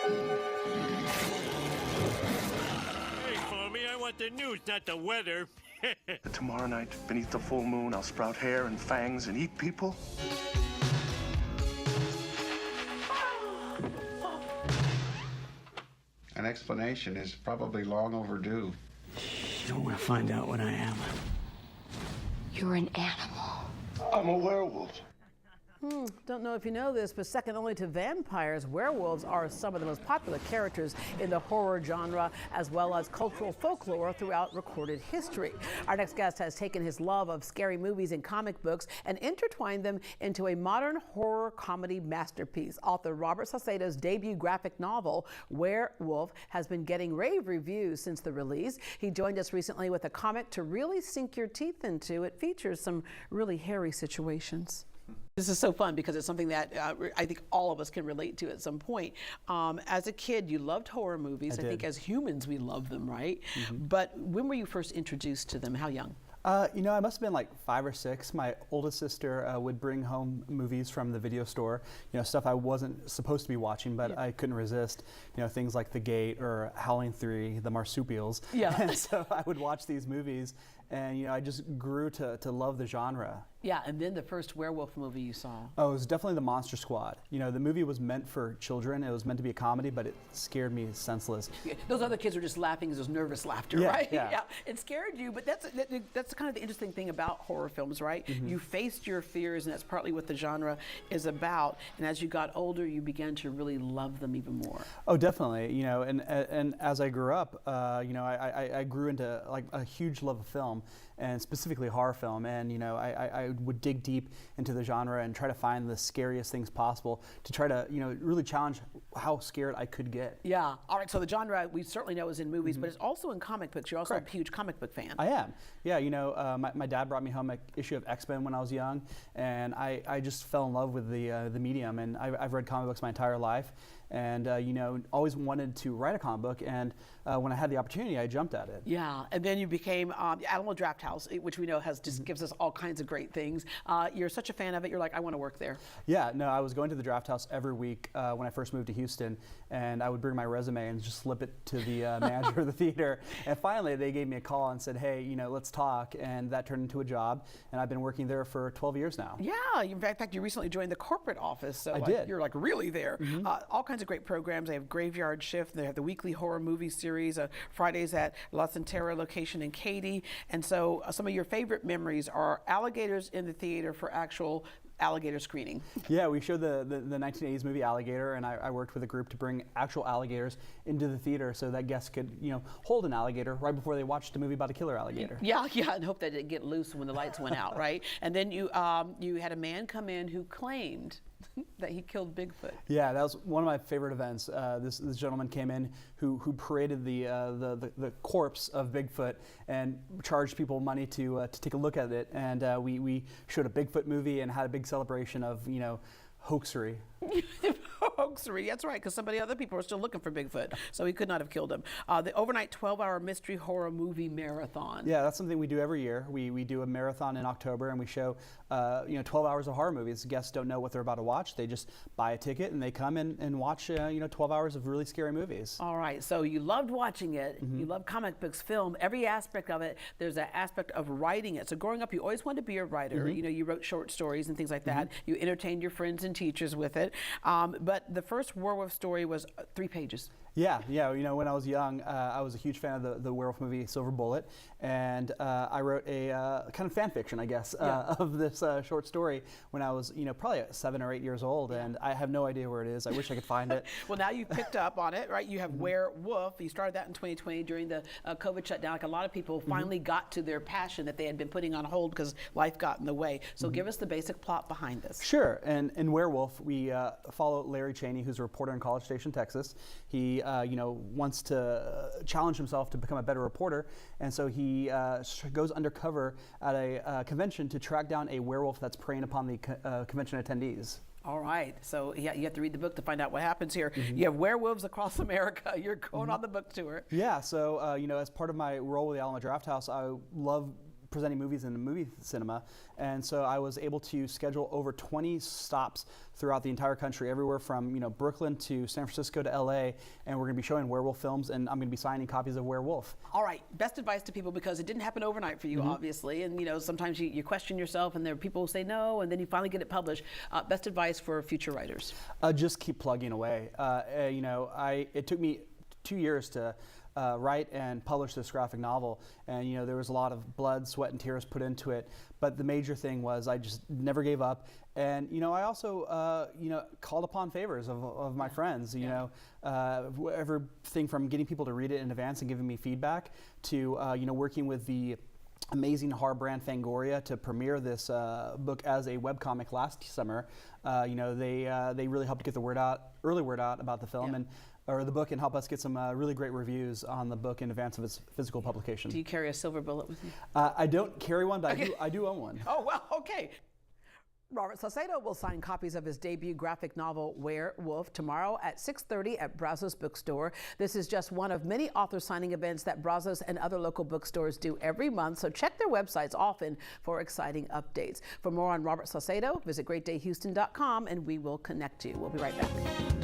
Hey, Foamy, I want the news, not the weather. Tomorrow night, beneath the full moon, I'll sprout hair and fangs and eat people. An explanation is probably long overdue. You don't want to find out what I am. You're an animal. I'm a werewolf. Don't know if you know this, but second only to vampires, werewolves are some of the most popular characters in the horror genre, as well as cultural folklore throughout recorded history. Our next guest has taken his love of scary movies and comic books and intertwined them into a modern horror comedy masterpiece. Author Robert Saucedo's debut graphic novel, Werewolf, has been getting rave reviews since the release. He joined us recently with a comic to really sink your teeth into. It features some really hairy situations. This is so fun because it's something that I think all of us can relate to at some point. As a kid, you loved horror movies. I think as humans, we love them, right? But when were you first introduced to them? How young? You know, I must have been like 5 or 6. My oldest sister would bring home movies from the video store, you know, stuff I wasn't supposed to be watching, but I couldn't resist. You know, things like The Gate or Howling 3, The Marsupials. Yeah. And so I would watch these movies, and, you know, I just grew to love the genre. Yeah, and then the first werewolf movie you saw. Oh, it was definitely The Monster Squad. You know, the movie was meant for children. It was meant to be a comedy, but it scared me senseless. Yeah, those other kids were just laughing as those nervous laughter, right? Yeah, it scared you, but that's kind of the interesting thing about horror films, right? You faced your fears, and that's partly what the genre is about. And as you got older, you began to really love them even more. Oh, definitely. You know, and as I grew up, you know, I grew into like a huge love of film, and specifically horror film. And, you know, I would dig deep into the genre and try to find the scariest things possible to try to, you know, really challenge how scared I could get. Yeah. All right. So the genre we certainly know is in movies, but it's also in comic books. You're also a huge comic book fan. I am. Yeah. You know, my dad brought me home an issue of X-Men when I was young, and I just fell in love with the medium. And I've read comic books my entire life. And, you know, always wanted to write a comic book, and when I had the opportunity, I jumped at it. Yeah, and then you became Animal Draft House, which we know has just gives us all kinds of great things. You're such a fan of it, you're like, I want to work there. Yeah, no, I was going to the Draft House every week when I first moved to Houston, and I would bring my resume and just slip it to the manager of the theater. And finally, they gave me a call and said, hey, you know, let's talk, and that turned into a job, and I've been working there for 12 years now. Yeah, in fact, you recently joined the corporate office, so I did. You're like really there. All kinds of great programs. They have Graveyard Shift. They have the weekly horror movie series, Fridays at La Centera location in Katy. And so some of your favorite memories are alligators in the theater for actual alligator screening. Yeah, we showed the 1980s movie Alligator, and I worked with a group to bring actual alligators into the theater so that guests could, you know, hold an alligator right before they watched a movie about a killer alligator. Yeah, and hope that it didn't get loose when the lights went out, right? And then you had a man come in who claimed that he killed Bigfoot. Yeah, that was one of my favorite events. This gentleman came in who paraded the corpse of Bigfoot and charged people money to take a look at it. And we showed a Bigfoot movie and had a big celebration of, you know, hoaxery. Hoaxery, that's right, because other people were still looking for Bigfoot, so he could not have killed him. The overnight 12-hour mystery horror movie marathon. Yeah, that's something we do every year. We do a marathon in October, and we show, you know, 12 hours of horror movies. Guests don't know what they're about to watch. They just buy a ticket, and they come and watch, you know, 12 hours of really scary movies. All right, so you loved watching it. You love comic books, film, every aspect of it. There's an aspect of writing it. So growing up, you always wanted to be a writer. You know, you wrote short stories and things like that. You entertained your friends and teachers with it. But the first werewolf story was 3 pages. Yeah. You know, when I was young, I was a huge fan of the werewolf movie Silver Bullet, and I wrote a kind of fan fiction, I guess, of this short story when I was, you know, probably 7 or 8 years old, and I have no idea where it is. I wish I could find it. Well, now you've picked up on it, right? You have Werewolf. You started that in 2020 during the COVID shutdown. Like a lot of people finally got to their passion that they had been putting on hold because life got in the way. So give us the basic plot behind this. Sure. And in Werewolf, we follow Larry Cheney, who's a reporter in College Station, Texas. He you know, wants to challenge himself to become a better reporter, and so he goes undercover at a convention to track down a werewolf that's preying upon the convention attendees. All right, so you have to read the book to find out what happens here. You have werewolves across America. You're going on the book tour. Yeah, so you know, as part of my role with the Alamo Draft House, I love presenting movies in the movie cinema, and so I was able to schedule over 20 stops throughout the entire country, everywhere from Brooklyn to San Francisco to LA, and we're going to be showing werewolf films, and I'm going to be signing copies of Werewolf. All right, best advice to people, because it didn't happen overnight for you, obviously, and sometimes you question yourself, and there are people who say no, and then you finally get it published. Best advice for future writers? Just keep plugging away. It took me 2 years to write and publish this graphic novel, and there was a lot of blood, sweat, and tears put into it. But the major thing was I just never gave up, and I also called upon favors of my friends. Everything from getting people to read it in advance and giving me feedback to working with the amazing horror brand Fangoria to premiere this book as a webcomic last summer. They really helped get the early word out about the film or the book, and help us get some really great reviews on the book in advance of its physical publication. Do you carry a silver bullet with you? I don't carry one, but I do own one. Oh, well, okay. Robert Saucedo will sign copies of his debut graphic novel, Werewolf, tomorrow at 6:30 at Brazos Bookstore. This is just one of many author signing events that Brazos and other local bookstores do every month, so check their websites often for exciting updates. For more on Robert Saucedo, visit greatdayhouston.com and we will connect you. We'll be right back.